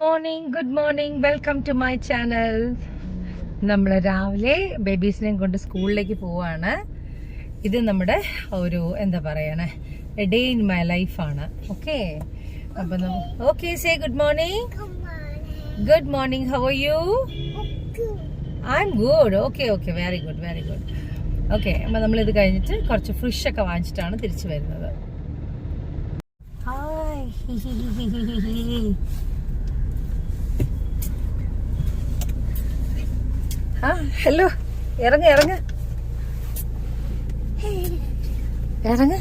Good morning welcome to my channel. നമ്മൾ രാവിലെ ബേബീസിനെയും കൊണ്ട് സ്കൂളിലേക്ക് പോവാണ്. ഇത് നമ്മുടെ ഒരു എന്താ പറയണേ ഡേ ഇൻ മൈ ലൈഫാണ്. ഓക്കെ, അപ്പം okay, say good morning. Good morning, how are you? I M good. Okay okay, very good very good. Okay, അപ്പം നമ്മളിത് കഴിഞ്ഞിട്ട് കുറച്ച് ഫിഷ് ഒക്കെ വാങ്ങിച്ചിട്ടാണ് തിരിച്ചു വരുന്നത്. ഹലോ, ഇറങ്ങ ഇറങ്ങ ഇറങ്ങ.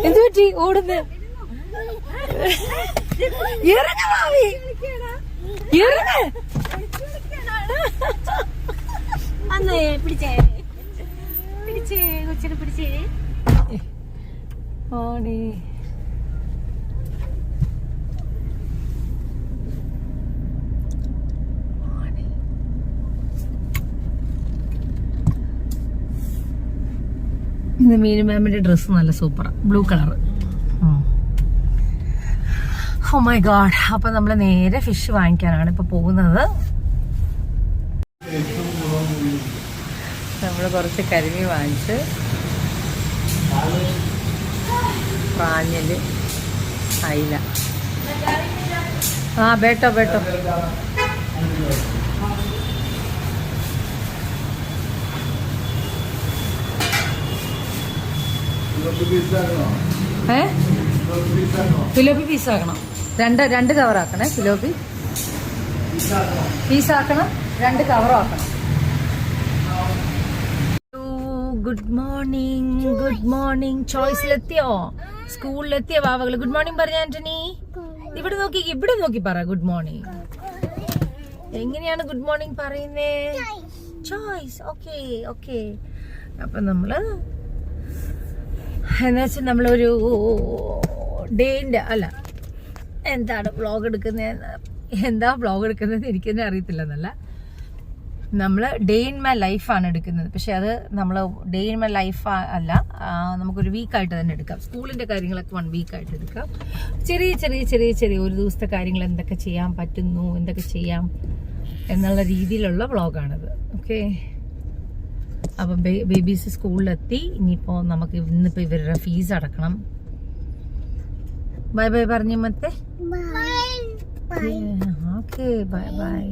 എന്ത് പറ്റി ഓടുന്നു? ഇറങ്ങ മാവി, ഇറങ്ങ. പിടിച്ചേ പിടിച്ചേ കൊച്ചിനെ പിടിച്ചേ. ഓടി ഇത് മീനു മാമിന്റെ ഡ്രസ്സ് നല്ല സൂപ്പറാ, blue colour. Oh my god. അപ്പൊ നമ്മള് നേരെ ഫിഷ് വാങ്ങിക്കാനാണ് ഇപ്പൊ പോകുന്നത്. നമ്മള് കുറച്ച് കരിമീൻ വാങ്ങിച്ച്, പ്രാഞ്ഞല്, അയില. ബേട്ടോ ബേട്ടോ. ഫിലോപ്പി പീസാക്കണം. രണ്ട് കവറാക്കണേ. ഫിലോപ്പി പീസാക്കണം, 2 കവറാക്കണം. Good morning, good morning. ചോയ്സിലെത്തിയോ? സ്കൂളിലെത്തിയോ വാവകള്? ഗുഡ് മോർണിംഗ് പറഞ്ഞ ആന്റണി. ഇവിടെ നോക്കി പറ ഗുഡ് മോർണിംഗ്. എങ്ങനെയാണ് ഗുഡ് മോർണിംഗ് പറയുന്നേ? ചോയ്സ്. Okay okay. അപ്പൊ നമ്മള് എന്ന് വെച്ചാൽ നമ്മളൊരു ഡേന്റെ എന്താണ് വ്ളോഗ് എടുക്കുന്നത്, എന്താ വ്ളോഗ് എടുക്കുന്നത് എനിക്ക് തന്നെ അറിയത്തില്ലെന്നല്ല. നമ്മൾ ഡേ ഇൻ മൈ ലൈഫാണ് എടുക്കുന്നത്. പക്ഷെ അത് നമ്മൾ ഡേ ഇൻ മൈ ലൈഫ് അല്ല, നമുക്കൊരു വീക്കായിട്ട് തന്നെ എടുക്കാം. സ്കൂളിന്റെ കാര്യങ്ങളൊക്കെ 1 വീക്കായിട്ട് എടുക്കാം. ചെറിയ ചെറിയ ചെറിയ ചെറിയ ഒരു ദിവസത്തെ കാര്യങ്ങൾ എന്തൊക്കെ ചെയ്യാൻ പറ്റുന്നു, എന്തൊക്കെ ചെയ്യാം എന്നുള്ള രീതിയിലുള്ള വ്ളോഗാണിത്. ഓക്കെ, അപ്പം ബേബീസ് സ്കൂളിലെത്തി. ഇനിയിപ്പോ നമുക്ക് ഇന്നിപ്പോ ഇവരുടെ ഫീസ് അടക്കണം. ബൈ ബൈ പറഞ്ഞു മത്തെ. Okay, bye bye.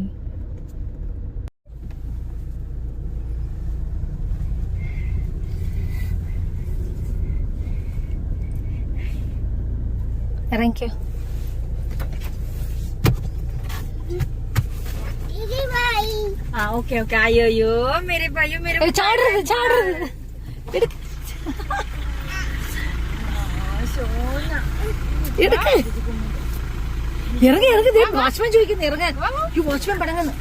ഇറങ്ങിക്കോ. Okay okay. അയ്യോ മേരെ ഭായോ മേരെ. ചാടരുത് ചാടരുത്. ഇറങ്ങി ഇറങ്ങി. വാച്ച്മാൻ ചോദിക്കുന്നു ഇറങ്ങാൻ. വാച്ച്മാൻ പടങ്ങുന്നു.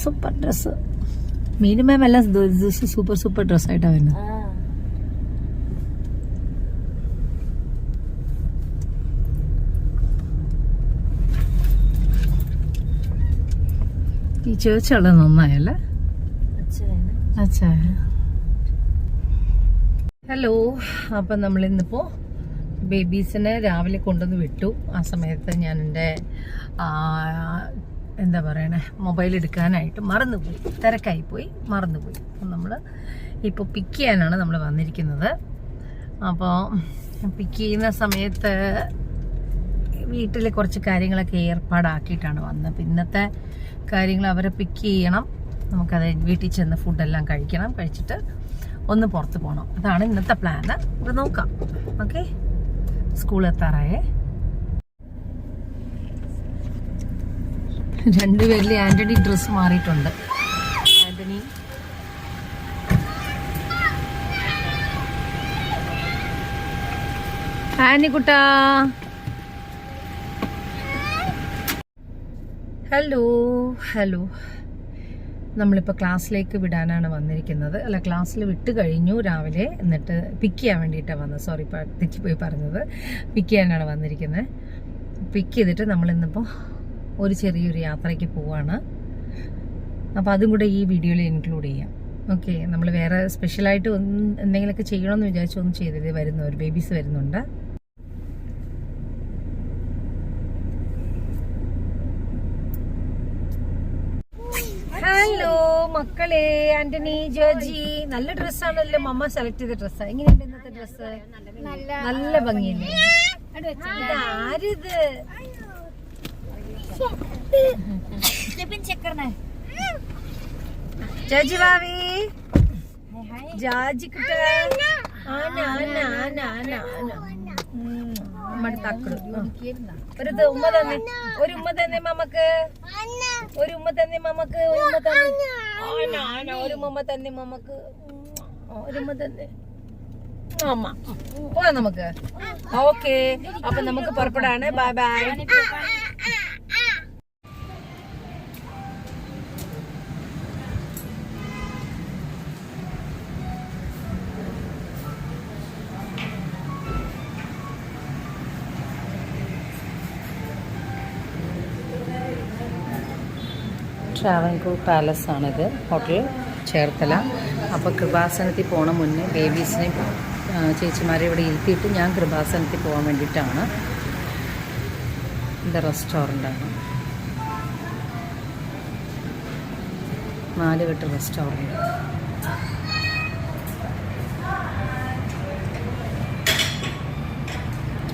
Super dress. മീനു മാം എല്ലാം സൂപ്പർ സൂപ്പർ ഡ്രസ്സായിട്ടാ വരുന്നത്. ഈ ചേർച്ചുള്ളത് നന്നായല്ലേ? അച്ഛാ. ഹലോ. അപ്പം നമ്മളിന്നിപ്പോ ബേബീസിനെ രാവിലെ കൊണ്ടുവന്ന് വിട്ടു. ആ സമയത്ത് ഞാൻ എൻ്റെ എന്താ പറയണേ മൊബൈൽ എടുക്കാനായിട്ട് മറന്നുപോയി, തിരക്കായിപ്പോയി, മറന്നുപോയി. അപ്പം നമ്മൾ ഇപ്പോൾ പിക്ക് ചെയ്യാനാണ് നമ്മൾ വന്നിരിക്കുന്നത്. അപ്പോൾ പിക്ക് ചെയ്യുന്ന സമയത്ത് വീട്ടിലെ കുറച്ച് കാര്യങ്ങളൊക്കെ ഏർപ്പാടാക്കിയിട്ടാണ് വന്നത്. അപ്പം ഇന്നത്തെ കാര്യങ്ങൾ അവരെ പിക്ക് ചെയ്യണം, നമുക്കത് വീട്ടിൽ ചെന്ന് ഫുഡെല്ലാം കഴിക്കണം, കഴിച്ചിട്ട് ഒന്ന് പുറത്ത് പോകണം. അതാണ് ഇന്നത്തെ പ്ലാന്. ഇത് നോക്കാം. ഓക്കെ, സ്കൂളെത്താറായേ. രണ്ടുപേരിലെ ആന്റണി ഡ്രസ് മാറിയിട്ടുണ്ട്. ആന്റണി ആനിക്കുട്ടാ. Hello hello. നമ്മളിപ്പോൾ ക്ലാസ്സിലേക്ക് വിടാനാണ് വന്നിരിക്കുന്നത്. ക്ലാസ്സിൽ വിട്ട് കഴിഞ്ഞു രാവിലെ. എന്നിട്ട് പിക്ക് ചെയ്യാൻ വേണ്ടിയിട്ടാണ് വന്നത്. സോറി, തെറ്റിപ്പോയി പറഞ്ഞത്. പിക്ക് ചെയ്യാനാണ് വന്നിരിക്കുന്നത്. പിക്ക് ചെയ്തിട്ട് നമ്മൾ ഇന്നിപ്പോൾ ഒരു ചെറിയൊരു യാത്രയ്ക്ക് പോവാണ്. അപ്പോൾ അതും കൂടെ ഈ വീഡിയോയിൽ ഇൻക്ലൂഡ് ചെയ്യാം. ഓക്കെ, നമ്മൾ വേറെ സ്പെഷ്യലായിട്ട് എന്തെങ്കിലുമൊക്കെ ചെയ്യണമെന്ന് വിചാരിച്ചു ഒന്നും ചെയ്തത്. വരുന്നവർ ബേബീസ് വരുന്നുണ്ട്. ഹലോ മക്കളെ, ആന്റണി, ജോർജി. നല്ല ഡ്രസ്സാണല്ലോ മമ്മ സെലക്ട് ചെയ്ത ഡ്രസ്സാണ്. എങ്ങനെയുണ്ട് ഇന്നത്തെ ഡ്രസ്സ്? നല്ല ഭംഗിയല്ലേ? ആരിത്? ജോർജി ഭാവി, ജാജി കുട്ട, നമ്മുടെ തക്കട് ഒരു ഉമ്മ തന്നെ, ഒരു ഉമ്മ തന്നെ മമ്മക്ക്, ഒരു ഉമ്മ തന്നെ മമ്മക്ക്, ഒരു ഉമ്മ തന്നെ, ഒരു ഉമ്മ തന്നെ മമ്മക്ക്, ഒരു ഉമ്മ തന്നെ അമ്മ. പോവാ നമുക്ക്. ഓക്കെ, അപ്പൊ നമുക്ക് പുറപ്പെടാണ്. Bye bye. ട്രാവൻകൂർ പാലസ് ആണിത്, ഹോട്ടൽ ചേർത്തല. അപ്പോൾ കൃപാസനത്തിൽ പോണ മുന്നേ ബേബീസിനെ ചേച്ചിമാരെ ഇവിടെ ഇരുത്തിയിട്ട് ഞാൻ കൃപാസനത്തിൽ പോകാൻ വേണ്ടിയിട്ടാണ്. ഇത് റെസ്റ്റോറൻ്റാണ്, 4 കെട്ട് റെസ്റ്റോറൻറ്റ്.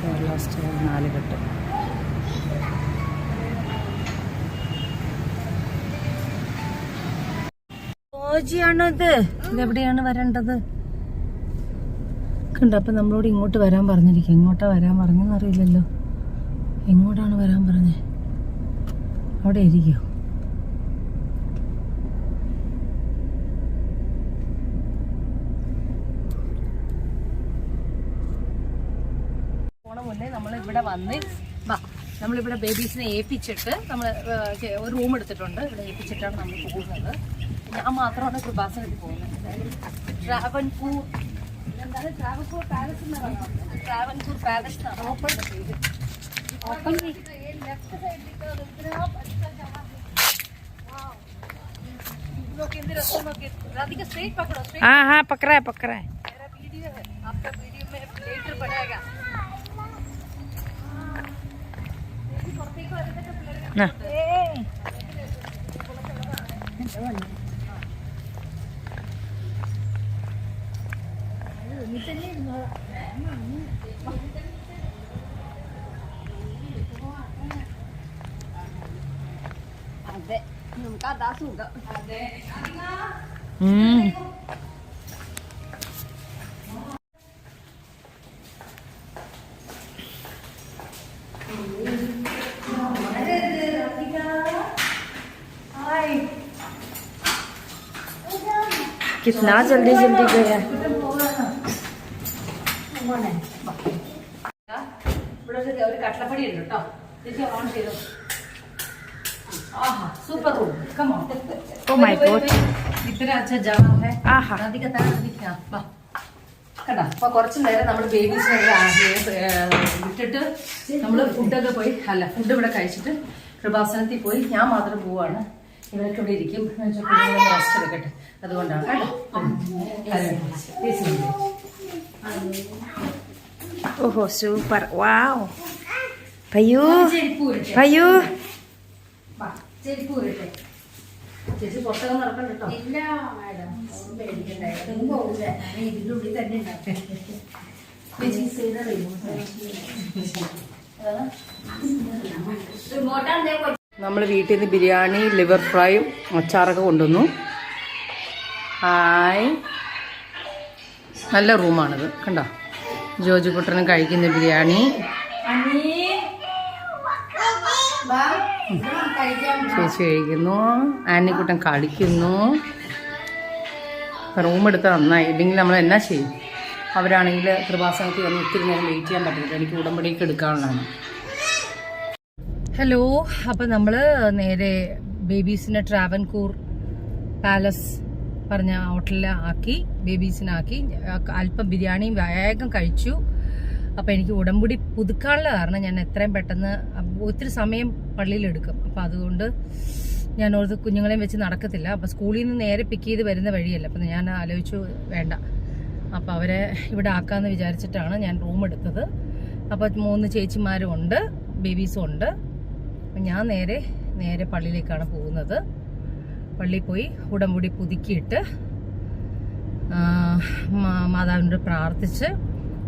കേരള സ്റ്റൈൽ 4 കെട്ട്. ഓജിയാണത്. ഇതെവിടെയാണ് വരേണ്ടത്? കണ്ടോ, അപ്പം നമ്മളോട് ഇങ്ങോട്ട് വരാൻ പറഞ്ഞിരിക്കും. എങ്ങോട്ടാ വരാൻ പറഞ്ഞെന്ന് അറിയില്ലല്ലോ. എങ്ങോട്ടാണ് വരാൻ പറഞ്ഞേ? അവിടെ ഇരിക്കോ? പോണ മുന്നേ നമ്മളിവിടെ വന്ന് നമ്മളിവിടെ ബേബീസിനെ ഏൽപ്പിച്ചിട്ട് നമ്മൾ ഒരു റൂം എടുത്തിട്ടുണ്ട്. ഇവിടെ ഏൽപ്പിച്ചിട്ടാണ് നമ്മൾ പോകുന്നത്. ഞാൻ മാത്രമാണ് കൃപാസനത്തിൽ പോകുന്നത്. ട്രാവൻകൂർ, എന്താണ് ട്രാവൻകൂർ പാലസ് എന്ന് പറയുന്നത്. ട്രാവൻകൂർ പാലസ് എന്നാണ് ഓപ്പണിന്റെ പേര്. ഓപ്പൺ हाँ हाँ पकड़ा है पकड़ा है. मेरा वीडियो है, आपका वीडियो में लेटर पड़ेगा. ना അതെ, നമുക്ക് അതാ സുഖം. അതെ, कितना जल्दी जल्दी गया. ഇവിടെ ഒരു കട്ടളപ്പടി ഉണ്ട് കേട്ടോ. ചേച്ചി ഓൺ ചെയ്തോ. ആഹാ, super room. Come on. Oh my god, ഇത്ര അച്ഛാ ജാം ഹേ. ആഹാ, നദിക താ നദിക. വാ കണ്ടാ. അപ്പൊ കുറച്ച് നേരം നമ്മൾ ബേബീസിനെ വിട്ടിട്ട് നമ്മൾ ഫുഡൊക്കെ പോയി, അല്ല ഫുഡ് ഇവിടെ കഴിച്ചിട്ട് കൃപാസനത്തിൽ പോയി. ഞാൻ മാത്രം പോവാണ്. ഇവരൊക്കെ ഇവിടെ ഇരിക്കും. റെസ്റ്റ് എടുക്കട്ടെ, അതുകൊണ്ടാണ് കേട്ടോ. ഓഹോ സൂപ്പർ, വാവ്. പയ്യൂ പയ്യൂ ചേച്ചി പുറത്തൊക്കെ നടക്കണ്ട കേട്ടോ. ഇല്ല മാഡം, ഇതിൻ്റെ ഉള്ളിൽ തന്നെ ഉണ്ടാക്കും. നമ്മൾ വീട്ടിൽ നിന്ന് ബിരിയാണി, ലിവർ ഫ്രൈയും അച്ചാറൊക്കെ കൊണ്ടുവന്നു. ഹായ്, നല്ല റൂമാണിത് കണ്ടോ. ജോജിക്കുട്ടനും കഴിക്കുന്ന ബിരിയാണി. ചേച്ചി കഴിക്കുന്നു, ആനിക്കുട്ടൻ കളിക്കുന്നു. റൂം എടുത്താൽ നന്നായി, ഇല്ലെങ്കിൽ നമ്മൾ എന്നാ ചെയ്യും. അവരാണെങ്കിൽ കൃപാസനത്തിൽ വന്ന് ഒത്തിരി നേരം വെയിറ്റ് ചെയ്യാൻ പറ്റില്ല. എനിക്ക് ഉടമ്പടിയൊക്കെ എടുക്കാനുള്ളതാണ്. ഹലോ, അപ്പം നമ്മൾ നേരെ ബേബീസിനെ ട്രാവൻകൂർ പാലസ് പറഞ്ഞ ഹോട്ടലിൽ ആക്കി, ബേബീസിനാക്കി. അല്പം ബിരിയാണിയും വേഗം കഴിച്ചു. അപ്പോൾ എനിക്ക് ഉടമ്പടി പുതുക്കാനുള്ള കാരണം ഞാൻ എത്രയും പെട്ടെന്ന് ഒത്തിരി സമയം പള്ളിയിലെടുക്കും. അപ്പോൾ അതുകൊണ്ട് ഞാൻ ഓർത്ത് കുഞ്ഞുങ്ങളെയും വെച്ച് നടക്കത്തില്ല. അപ്പോൾ സ്കൂളിൽ നിന്ന് നേരെ പിക്ക് ചെയ്ത് വരുന്ന വഴിയല്ല. അപ്പം ഞാൻ ആലോചിച്ചു വേണ്ട, അപ്പോൾ അവരെ ഇവിടെ ആക്കാമെന്ന് വിചാരിച്ചിട്ടാണ് ഞാൻ റൂം എടുത്തത്. അപ്പോൾ 3 ചേച്ചിമാരും ഉണ്ട്, ബേബീസും ഉണ്ട്. അപ്പം ഞാൻ നേരെ പള്ളിയിലേക്കാണ് പോകുന്നത്. പള്ളിയിൽ പോയി ഉടമ്പടി പുതുക്കിയിട്ട് മാതാവിനോട് പ്രാർത്ഥിച്ച്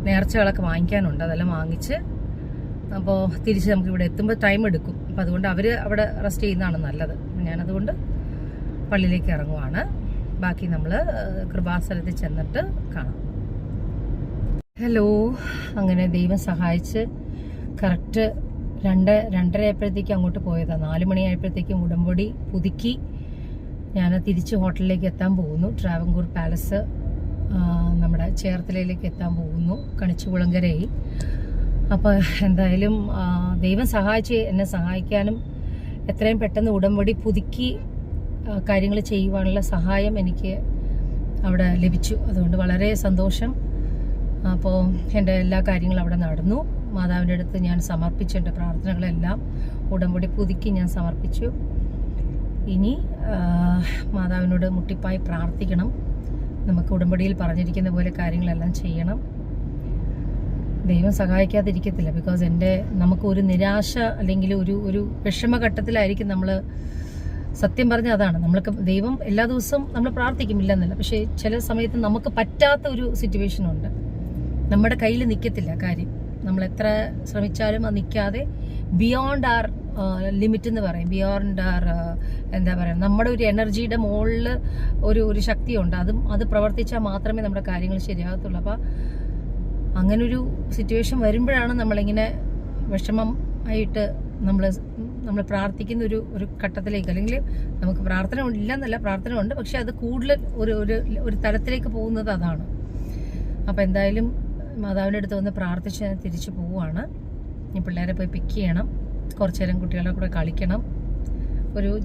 നേർച്ചകളൊക്കെ വാങ്ങിക്കാനുണ്ട്, അതെല്ലാം വാങ്ങിച്ച് അപ്പോൾ തിരിച്ച് നമുക്ക് ഇവിടെ എത്തുമ്പോൾ ടൈം എടുക്കും. അപ്പോൾ അതുകൊണ്ട് അവർ അവിടെ റെസ്റ്റ് ചെയ്യുന്നതാണ് നല്ലത്. ഞാനതുകൊണ്ട് പള്ളിയിലേക്ക് ഇറങ്ങുവാണ്. ബാക്കി നമ്മൾ കൃപാസനത്തിൽ ചെന്നിട്ട് കാണാം. ഹലോ, അങ്ങനെ ദൈവം സഹായിച്ച് കറക്റ്റ് 2:30 ആയപ്പോഴത്തേക്കും അങ്ങോട്ട് പോയതാണ്. 4 മണിയായപ്പോഴത്തേക്കും ഉടമ്പടി പുതുക്കി ഞാൻ തിരിച്ച് ഹോട്ടലിലേക്ക് എത്താൻ പോകുന്നു. ട്രാവൻകൂർ പാലസ് നമ്മുടെ ചേർത്തലയിലേക്ക് എത്താൻ പോകുന്നു, കണിച്ചുകുളങ്കരയിൽ. അപ്പോൾ എന്തായാലും ദൈവം സഹായിച്ച് എന്നെ സഹായിക്കാനും എത്രയും പെട്ടെന്ന് ഉടമ്പടി പുതുക്കി കാര്യങ്ങൾ ചെയ്യുവാനുള്ള സഹായം എനിക്ക് അവിടെ ലഭിച്ചു. അതുകൊണ്ട് വളരെ സന്തോഷം. അപ്പോൾ എൻ്റെ എല്ലാ കാര്യങ്ങളും അവിടെ നടന്നു. മാതാവിൻ്റെ അടുത്ത് ഞാൻ സമർപ്പിച്ചു എൻ്റെ പ്രാർത്ഥനകളെല്ലാം. ഉടമ്പടി പുതുക്കി ഞാൻ സമർപ്പിച്ചു. ഇനി മാതാവിനോട് മുട്ടിപ്പായി പ്രാർത്ഥിക്കണം. നമുക്ക് ഉടമ്പടിയിൽ പറഞ്ഞിരിക്കുന്ന പോലെ കാര്യങ്ങളെല്ലാം ചെയ്യണം. ദൈവം സഹായിക്കാതിരിക്കത്തില്ല. ബിക്കോസ് നമുക്ക് ഒരു നിരാശ അല്ലെങ്കിൽ ഒരു വിഷമഘട്ടത്തിലായിരിക്കും നമ്മൾ. സത്യം പറഞ്ഞാൽ അതാണ്, നമ്മൾക്ക് ദൈവം എല്ലാ ദിവസവും നമ്മൾ പ്രാർത്ഥിക്കുമില്ലെന്നല്ല, പക്ഷേ ചില സമയത്ത് നമുക്ക് പറ്റാത്ത ഒരു സിറ്റുവേഷൻ ഉണ്ട്. നമ്മുടെ കയ്യിൽ നിൽക്കത്തില്ല കാര്യം. നമ്മൾ എത്ര ശ്രമിച്ചാലും അത് നിൽക്കാതെ ബിയോണ്ട് ആർ ലിമിറ്റ് എന്ന് പറയും, ബിയോണ്ട് ആർ എന്താ പറയുക, നമ്മുടെ ഒരു എനർജിയുടെ മുകളിൽ ഒരു ശക്തിയുണ്ട്. അത് പ്രവർത്തിച്ചാൽ മാത്രമേ നമ്മുടെ കാര്യങ്ങൾ ശരിയാകത്തുള്ളൂ. അപ്പോൾ അങ്ങനൊരു സിറ്റുവേഷൻ വരുമ്പോഴാണ് നമ്മളിങ്ങനെ വിഷമം ആയിട്ട് നമ്മൾ പ്രാർത്ഥിക്കുന്ന ഒരു ഘട്ടത്തിലേക്ക്, അല്ലെങ്കിൽ നമുക്ക് പ്രാർത്ഥന ഇല്ലെന്നല്ല, പ്രാർത്ഥന ഉണ്ട്, പക്ഷെ അത് കൂടുതൽ ഒരു തലത്തിലേക്ക് പോകുന്നത് അതാണ്. അപ്പോൾ എന്തായാലും മാതാവിൻ്റെ അടുത്ത് വന്ന് പ്രാർത്ഥിച്ച് തിരിച്ചു പോവുകയാണ്. ഇനി പിള്ളേരെ പോയി പിക്ക് ചെയ്യണം, കുറച്ച് നേരം കുട്ടികളുടെ കൂടെ കളിക്കണം,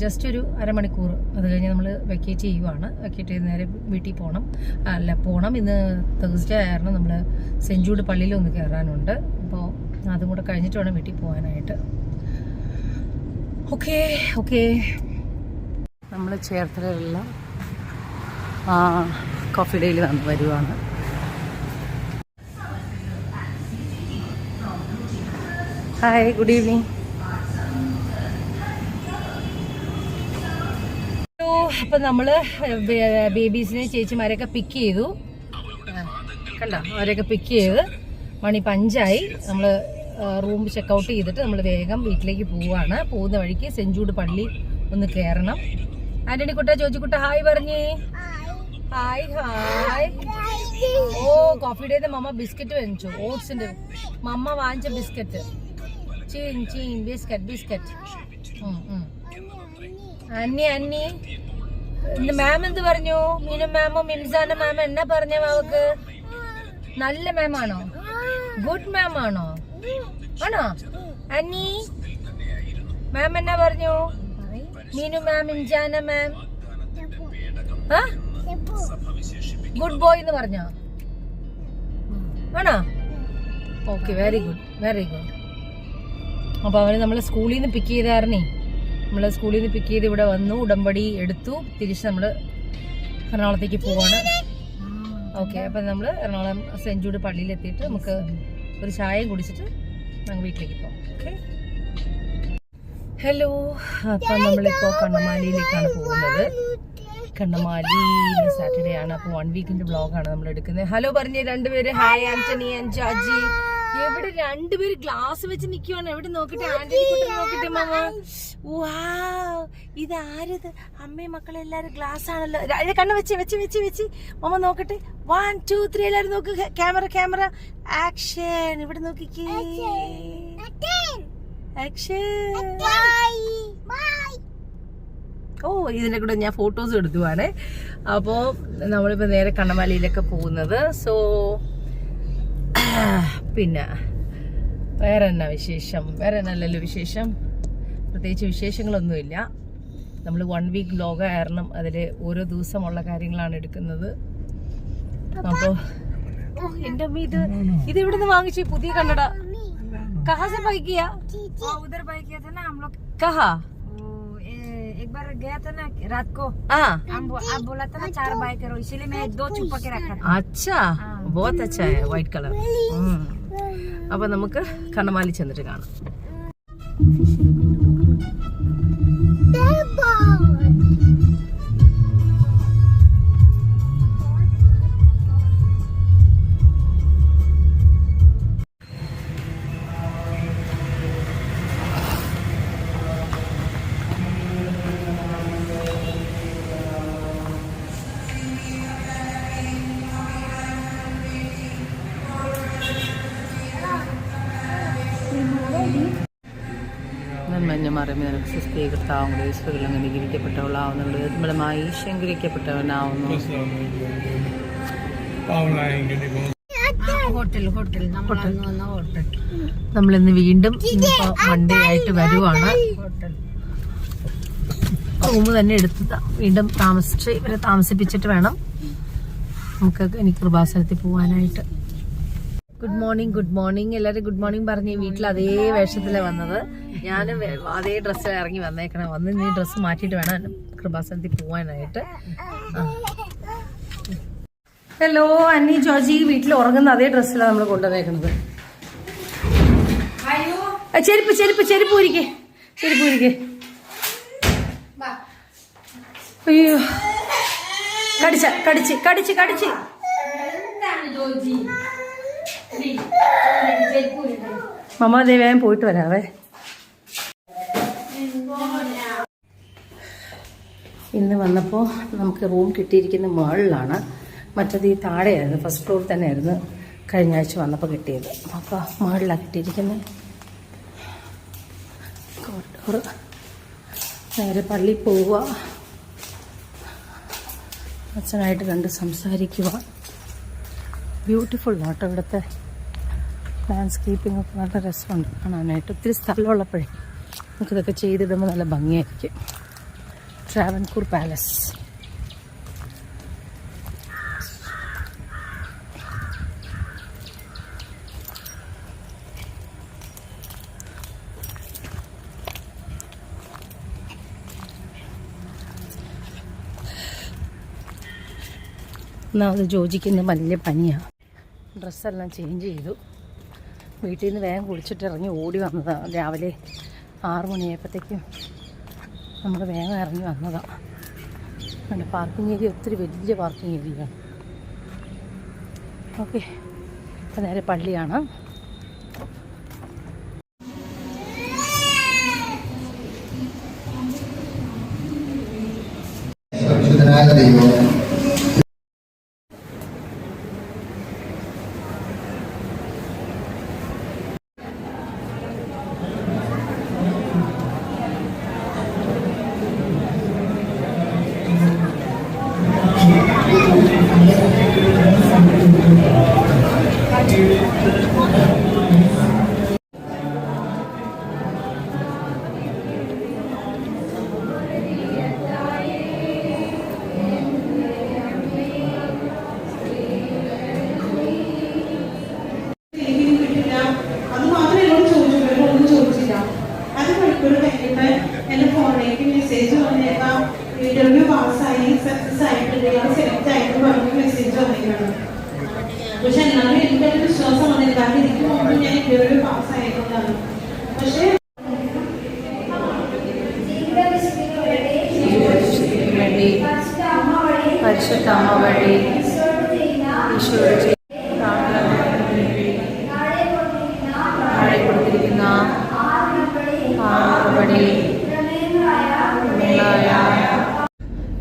ജസ്റ്റ് ഒരു അരമണിക്കൂർ. അത് കഴിഞ്ഞ് നമ്മൾ വെക്കേറ്റ് ചെയ്യുവാണ്. വെക്കേറ്റ് ചെയ്ത് നേരെ വീട്ടിൽ പോകണം. ഇന്ന് തേഴ്സ്ഡേ ആയിരുന്നു. നമ്മൾ സെൻറ് ജൂഡ് പള്ളിയിൽ ഒന്ന് കയറാനുണ്ട്. അപ്പോൾ അതും കൂടെ കഴിഞ്ഞിട്ട് വേണം വീട്ടിൽ പോകാനായിട്ട്. ഓക്കെ നമ്മൾ ചേർത്തലയിലുള്ള കോഫി ഡേയിൽ വരുവാണ്. Hi, good evening. അപ്പം നമ്മൾ ബേബീസിനെ ചേച്ചിമാരെയൊക്കെ പിക്ക് ചെയ്തു. കണ്ടോ, അവരെയൊക്കെ പിക്ക് ചെയ്ത് മണി 5 നമ്മൾ റൂം ചെക്കൗട്ട് ചെയ്തിട്ട് നമ്മൾ വേഗം വീട്ടിലേക്ക് പോവുകയാണ്. പോകുന്ന വഴിക്ക് സെൻറ് ജൂഡ് പള്ളി ഒന്ന് കയറണം. ആന്റണി കുട്ട, ചോദിക്കുട്ട ഹായ് പറഞ്ഞേ. ഹായ്. ഓ, കോഫി ഡേന്ന് മമ്മ ബിസ്ക്കറ്റ് വാങ്ങിച്ചു, ഓട്സിന്റെ മമ്മ വാങ്ങിച്ച ബിസ്ക്കറ്റ്. ബിസ്ക്കറ്റ്. അന്നി ഇന്ന് മാം എന്ത് പറഞ്ഞു? മീനു മാമോ മിംസാന മാം എന്നാ പറഞ്ഞ മാവക്ക്? നല്ല മാമാണോ? ഗുഡ് മാം ആണോ? അന്നി മാം എന്നാ പറഞ്ഞു? മീനു മാം, മിംസാന മാം ഗുഡ് ബോയ് എന്ന് പറഞ്ഞോ? ആണോ? Okay, very good. അപ്പോൾ അവന് നമ്മളെ സ്കൂളിൽ നിന്ന് പിക്ക് ചെയ്തായിരുന്നേ. നമ്മളെ സ്കൂളിൽ നിന്ന് പിക്ക് ചെയ്ത് ഇവിടെ വന്നു, ഉടമ്പടി എടുത്തു, തിരിച്ച് നമ്മൾ എറണാകുളത്തേക്ക് പോവാണ്. ഓക്കെ, അപ്പം നമ്മൾ എറണാകുളം സെൻറ് ജൂഡ് പള്ളിയിൽ എത്തിയിട്ട് നമുക്ക് ഒരു ചായയും കുടിച്ചിട്ട് നമുക്ക് വീട്ടിലേക്ക് പോകാം. Okay, hello. അപ്പം നമ്മളിപ്പോൾ കണ്ണമാലിയിലേക്കാണ് പോകുന്നത്. കണ്ണമാലി സാറ്റർഡേ ആണ്. അപ്പോൾ 1 വീക്കിന്റെ വ്ളോഗാണ് നമ്മൾ എടുക്കുന്നത്. ഹലോ പറഞ്ഞേ രണ്ടുപേര്. Hi Antony and Jaji. എവിടെ രണ്ടുപേര് ഗ്ലാസ് വെച്ച് നിൽക്കുവാണ്. എവിടെ നോക്കട്ടെ, ആന്റണി കുട്ടൻ നോക്കട്ടെ മാമ. വാവ്, ഇതാരത്? അമ്മയും മക്കളെ എല്ലാരും ഗ്ലാസ് ആണല്ലോ. കണ്ണ് വെച്ച് മാമ നോക്കട്ടെ. 1 2 3 എല്ലാരും നോക്ക്. Camera action. ഇവിടെ നോക്കിക്കേ, ആക്ഷൻ. ഓ, ഇതിന്റെ കൂടെ ഞാൻ ഫോട്ടോസ് എടുത്തുവാണ്. അപ്പോൾ നമ്മളിപ്പോൾ നേരെ കണ്ണമാലിയിലൊക്കെ പോകുന്നത്. സോ പിന്നെ വേറെ എന്നാ വിശേഷം? വേറെ നല്ലല്ലോ വിശേഷം, പ്രത്യേകിച്ച് വിശേഷങ്ങളൊന്നുമില്ല. നമ്മൾ 1 വീക്ക് വ്ലോഗ് കാരണം അതിൽ ഓരോ ദിവസമുള്ള കാര്യങ്ങളാണ് എടുക്കുന്നത്. അപ്പോൾ എന്റെ അമ്മ ഇത് എവിടെ നിന്ന് വാങ്ങിച്ചു പുതിയ കണ്ണട? कहाँ से बाई किया? उधर बाई किया था ना हम लोग। कहाँ? एक बार गया था ना रात को। हाँ। आप बोला था ना 4 बाई करो, इसीलिए मैं 2 छुपा के रखा था। अच्छा, बहुत अच्छा है व्हाइट कलर. അപ്പൊ നമുക്ക് കണ്ണമാലി ചെന്നിട്ട് കാണാം. മഞ്ഞമാറിയ സ്ത്രീകർത്താവുന്നത് ഈശ്വരിൽ അങ്ങനെ ഗിരിക്കപ്പെട്ടവളാവുന്നുണ്ട് നമ്മളമായി ശങ്കരിക്കപ്പെട്ടവനാവുന്നു. നമ്മളിന്ന് വീണ്ടും മൺഡേ ആയിട്ട് വരുവാണ്. റൂം തന്നെ എടുത്ത് വീണ്ടും താമസിച്ച് ഇവരെ താമസിപ്പിച്ചിട്ട് വേണം നമുക്ക് എനിക്ക് കൃപാസനത്തിൽ പോവാനായിട്ട്. ഗുഡ് മോർണിംഗ് എല്ലാവരും ഗുഡ് മോർണിംഗ് പറഞ്ഞ് വീട്ടിൽ അതേ വേഷത്തിലാണ് വന്നത്. ഞാൻ അതേ ഡ്രസ്സിൽ ഇറങ്ങി വന്നേക്കണം. വന്ന് നീ ഡ്രസ്സ് മാറ്റിയിട്ട് വേണം കൃപാസനത്തിൽ പോവാനായിട്ട്. ഹലോ അന്നി ജോജി വീട്ടിൽ ഉറങ്ങുന്ന അതേ ഡ്രസ്സിലാണ് നമ്മൾ കൊണ്ടുവന്നേക്കുന്നത്. ചെരുപ്പ് ചെരുപ്പ് ചെരുപ്പ് ഊരിക്കേ ചെരുപ്പ് ഊരിക്കേ. അയ്യോ കടിച്ച കടിച്ച് കടിച്ച് കടിച്ച് മമ്മ ദേ വേഗം പോയിട്ട് വരാവേ. ഇന്ന് വന്നപ്പോൾ നമുക്ക് റൂം കിട്ടിയിരിക്കുന്ന മുകളിലാണ്. മറ്റത് ഈ താഴെയായിരുന്നു, ഫസ്റ്റ് ഫ്ലോർ തന്നെയായിരുന്നു കഴിഞ്ഞ ആഴ്ച വന്നപ്പോൾ കിട്ടിയത്. അപ്പോൾ മുകളിലാണ് കിട്ടിയിരിക്കുന്നത്. കോട്ടൂർ നേരെ പള്ളിയിൽ പോവുക, അച്ഛനായിട്ട് കണ്ട് സംസാരിക്കുക. ബ്യൂട്ടിഫുൾ നോട്ടോ ഇവിടുത്തെ ലാൻഡ്സ്കേപ്പിംഗ് ഒക്കെ നല്ല രസമുണ്ട് കാണാനായിട്ട്. ഒത്തിരി സ്ഥലമുള്ളപ്പോഴേ നമുക്കിതൊക്കെ ചെയ്തിടുമ്പോൾ നല്ല ഭംഗിയായിരിക്കും. ട്രാവൻകൂർ പാലസ്. ഒന്നാമത് ജോജിക്ക് ഇന്ന് വലിയ പനിയാണ്. ഡ്രസ്സെല്ലാം ചേഞ്ച് ചെയ്തു. വീട്ടിൽ നിന്ന് വേഗം കുളിച്ചിട്ട് ഇറങ്ങി ഓടി വന്നതാണ്. രാവിലെ 6 മണിയായപ്പോഴത്തേക്കും നമ്മൾ വേഗം ഇറങ്ങി വന്നതാണ്. അങ്ങനെ പാർക്കിംഗ് ഏരിയ ഒത്തിരി വലിയ പാർക്കിംഗ് ഏരിയയാണ്. ഓക്കെ, അപ്പോൾ നേരെ പള്ളിയാണ്. പക്ഷെ എന്നാലും എനിക്കൊരു വിശ്വാസം വന്നില്ല. കാരണം എനിക്ക് മുമ്പ് ഞാൻ ഇന്റർവ്യൂ പാസ്സായതുകൊണ്ടാണ്. പക്ഷേ പരിശുദ്ധ അമ്മ വഴി താഴെ കൊടുത്തിരിക്കുന്ന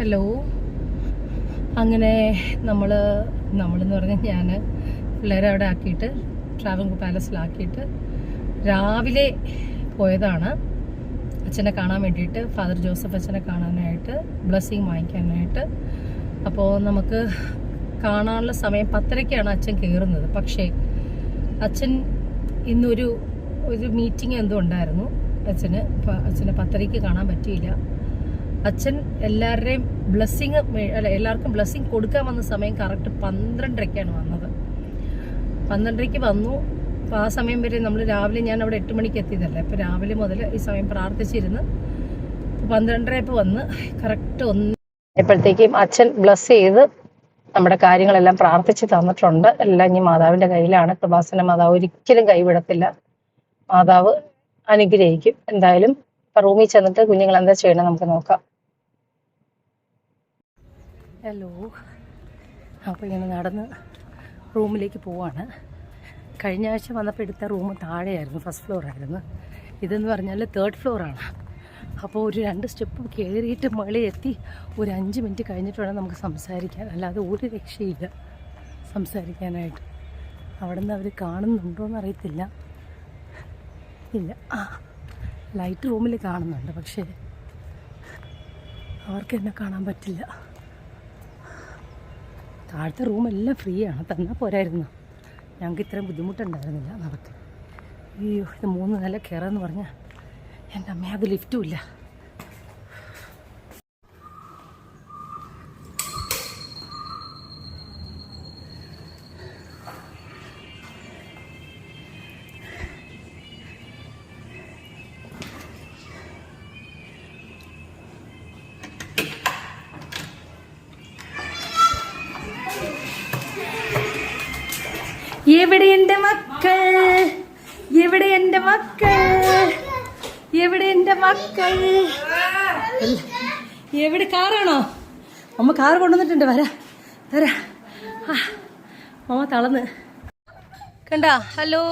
ഹലോ. അങ്ങനെ നമ്മളെന്ന് പറഞ്ഞാൽ ഞാൻ പിള്ളേരെ അവിടെ ആക്കിയിട്ട് ട്രാവൻകൂർ പാലസിലാക്കിയിട്ട് രാവിലെ പോയതാണ് അച്ഛനെ കാണാൻ വേണ്ടിയിട്ട്, ഫാദർ ജോസഫ് അച്ഛനെ കാണാനായിട്ട്, ബ്ലെസ്സിങ് വാങ്ങിക്കാനായിട്ട്. അപ്പോൾ നമുക്ക് കാണാനുള്ള സമയം 10:30-ക്കാണ് അച്ഛൻ കയറുന്നത്. പക്ഷേ അച്ഛൻ ഇന്നൊരു മീറ്റിംഗ് എന്തോ ഉണ്ടായിരുന്നു അച്ഛനെ 10:30-ക്ക് കാണാൻ പറ്റിയില്ല. അച്ഛൻ എല്ലാവർക്കും ബ്ലെസ്സിങ് കൊടുക്കാൻ വന്ന സമയം കറക്റ്റ് 12:30-ക്കാണ് വന്നത്. 12:30 വന്നു. അപ്പോൾ ആ സമയം വരെ നമ്മൾ രാവിലെ ഞാൻ അവിടെ 8 മണിക്ക് എത്തിയതല്ലേ, അപ്പോൾ രാവിലെ മുതൽ ഈ സമയം പ്രാർത്ഥിച്ചിരുന്ന് 12:30 വന്ന് കറക്റ്റ് 1 ആയപ്പോഴത്തേക്കും അച്ഛൻ ബ്ലസ് ചെയ്ത് നമ്മുടെ കാര്യങ്ങളെല്ലാം പ്രാർത്ഥിച്ച് തന്നിട്ടുണ്ട്. എല്ലാം ഇനി മാതാവിൻ്റെ കയ്യിലാണ്. കൃപാസന മാതാവ് ഒരിക്കലും കൈവിടത്തില്ല. മാതാവ് അനുഗ്രഹിക്കും. എന്തായാലും റൂമിൽ ചെന്നിട്ട് കുഞ്ഞുങ്ങൾ എന്താ ചെയ്യണം നമുക്ക് നോക്കാം. ഹലോ, അപ്പോൾ ഇങ്ങനെ നടന്ന് റൂമിലേക്ക് പോവാണ്. കഴിഞ്ഞ ആഴ്ച വന്നപ്പോൾ എടുത്ത റൂം താഴെയായിരുന്നു, ഫസ്റ്റ് ഫ്ലോറായിരുന്നു. ഇതെന്ന് പറഞ്ഞാൽ 3rd ഫ്ലോറാണ്. അപ്പോൾ ഒരു 2 സ്റ്റെപ്പ് കയറിയിട്ട് മുകളിൽ എത്തി ഒരു 5 മിനിറ്റ് കഴിഞ്ഞിട്ട് വേണം നമുക്ക് സംസാരിക്കാൻ. അല്ലാതെ ഒരു രക്ഷയില്ല സംസാരിക്കാനായിട്ട്. അവിടെ നിന്ന് അവർ കാണുന്നുണ്ടോയെന്ന് അറിയത്തില്ല. ഇല്ല, ലൈറ്റ് റൂമിൽ കാണുന്നുണ്ട്, പക്ഷേ അവർക്ക് എന്നെ കാണാൻ പറ്റില്ല. താഴത്തെ റൂമെല്ലാം ഫ്രീ ആണ്, തന്നാൽ പോരായിരുന്നു. ഞങ്ങൾക്ക് ഇത്രയും ബുദ്ധിമുട്ടുണ്ടായിരുന്നില്ല നടക്കാൻ. അയ്യോ, ഇത് 3 നില കയറാമെന്ന് പറഞ്ഞാൽ എൻ്റെ അമ്മ അത് ലിഫ്റ്റും ഇല്ല. എവിടെ എൻ്റെ മക്കൾ, എവിടെ എൻ്റെ മക്കൾ, എവിടെ എൻ്റെ മക്കൾ, എവിടെ? കാറാണോ? അമ്മ കാർ കൊണ്ടുവന്നിട്ടുണ്ട്. വരാ. അമ്മ തളന്ന് കണ്ടാ. ഹലോ,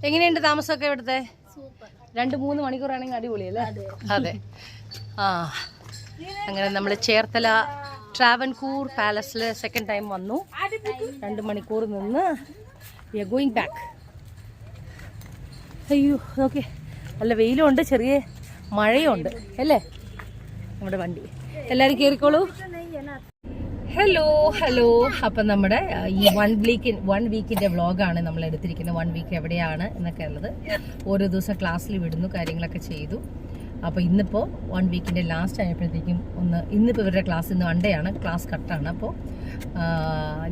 എങ്ങനെയുണ്ട് താമസമൊക്കെ ഇവിടുത്തെ? 2-3 മണിക്കൂറാണെങ്കിൽ അടിപൊളിയല്ലേ? അതെ. അങ്ങനെ നമ്മൾ ചേർത്തല ട്രാവൻകൂർ പാലസിൽ സെക്കൻഡ് ടൈം വന്നു. 2 മണിക്കൂർ നിന്ന് വി ആർ ഗോയിങ് ബാക്ക്. അയ്യോ, ഓക്കെ, നല്ല വെയിലുണ്ട്, ചെറിയ മഴയുണ്ട് അല്ലേ നമ്മുടെ വണ്ടി. എല്ലാവരും കയറിക്കോളൂ. ഹലോ. അപ്പം നമ്മുടെ ഈ 1 വീക്കിൻ്റെ വ്ളോഗാണ് നമ്മൾ എടുത്തിരിക്കുന്നത്. 1 വീക്ക് എവിടെയാണ് എന്നൊക്കെ ഉള്ളത്. ഓരോ ദിവസം ക്ലാസ്സിൽ വിടുന്നു, കാര്യങ്ങളൊക്കെ ചെയ്തു. അപ്പോൾ ഇന്നിപ്പോൾ 1 വീക്കിൻ്റെ ലാസ്റ്റ് ആയപ്പോഴത്തേക്കും ഇന്നിപ്പോൾ ഇവരുടെ ക്ലാസ് ഇന്ന് വൺഡേയാണ്, ക്ലാസ് കട്ടാണ്. അപ്പോൾ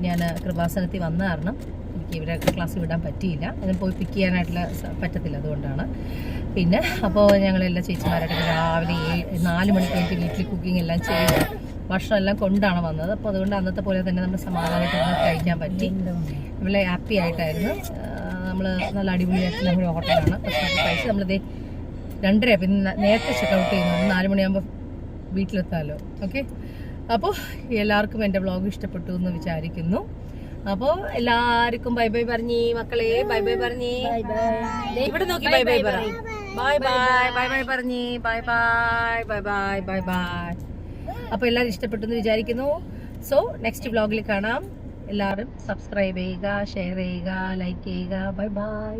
ഞാൻ കൃപാസനത്തിൽ വന്ന കാരണം എനിക്ക് ഇവരെ ക്ലാസ് വിടാൻ പറ്റിയില്ല. അതിന് പോയി പിക്ക് ചെയ്യാനായിട്ടുള്ള പറ്റത്തില്ല, അതുകൊണ്ടാണ്. പിന്നെ അപ്പോൾ ഞങ്ങളെല്ലാം ചേച്ചിമാരായിട്ട് രാവിലെ 4 മണിക്ക് എനിക്ക് വീട്ടിൽ കുക്കിംഗ് എല്ലാം ചെയ്ത് ഭക്ഷണം എല്ലാം കൊണ്ടാണ് വന്നത്. അപ്പോൾ അതുകൊണ്ട് അന്നത്തെ പോലെ തന്നെ നമ്മൾ സമാധാനമായിട്ട് കഴിക്കാൻ പറ്റി. ഇവിടെ ഹാപ്പി ആയിട്ടായിരുന്നു. നമ്മൾ നല്ല അടിപൊളിയായിട്ടുള്ള ഒരു ഹോട്ടലാണ്. ഭക്ഷണമൊക്കെ കഴിച്ച് നമ്മളിതേ 2:30 പിന്നെ നേരത്തെ ചെക്കൗട്ട് ചെയ്യുന്നത് 4 മണിയാകുമ്പോൾ വീട്ടിലെത്താമല്ലോ. ഓക്കെ, അപ്പോൾ എല്ലാവർക്കും എൻ്റെ വ്ളോഗ് ഇഷ്ടപ്പെട്ടു എന്ന് വിചാരിക്കുന്നു. അപ്പോൾ എല്ലാവർക്കും ബൈ ബൈ പറഞ്ഞേ മക്കളെ, ബൈ ബൈ പറഞ്ഞേ. ഇവിടെ നോക്കി ബൈ ബൈ പറ. ബൈ പറഞ്ഞേ. ബൈ. അപ്പോൾ എല്ലാവരും ഇഷ്ടപ്പെട്ടു എന്ന് വിചാരിക്കുന്നു. സോ നെക്സ്റ്റ് വ്ളോഗിൽ കാണാം. എല്ലാവരും സബ്സ്ക്രൈബ് ചെയ്യുക, ഷെയർ ചെയ്യുക, ലൈക്ക് ചെയ്യുക. Bye bye.